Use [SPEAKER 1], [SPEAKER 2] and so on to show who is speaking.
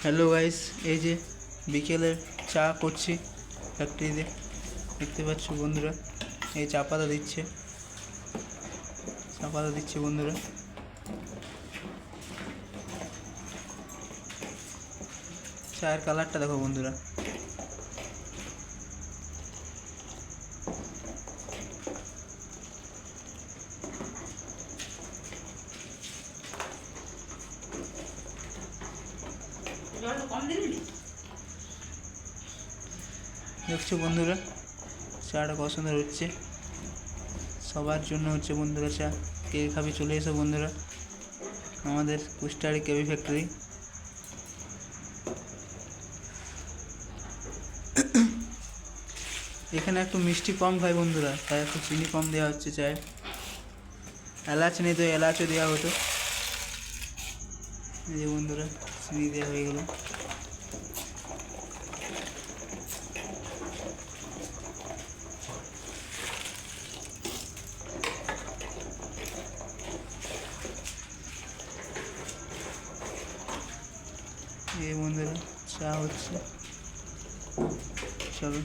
[SPEAKER 1] Hello guys, এই যে বিকেলের চা করছি ফ্যাক্টরিতে, দেখতে পাচ্ছ বন্ধুরা। এই চা পাতা দিচ্ছে বন্ধুরা। চায়ের কালারটা দেখো বন্ধুরা। দেখছো বন্ধুরা, চাটা কত সুন্দর হচ্ছে। সবার জন্য হচ্ছে বন্ধুরা চা। কে খাবি চলে এসো বন্ধুরা আমাদের কুষ্টারি কেবি ফ্যাক্টরি। এখানে একটু মিষ্টি কম খাই বন্ধুরা, তাই একটু চিনি কম দেওয়া হচ্ছে চায়ে। এলাচ নেই তো এলাচও দেওয়া হতো। এই যে বন্ধুরা, চিনি দেওয়া হয়ে গেল। এই বন্ধুরা চা হচ্ছে, চলো।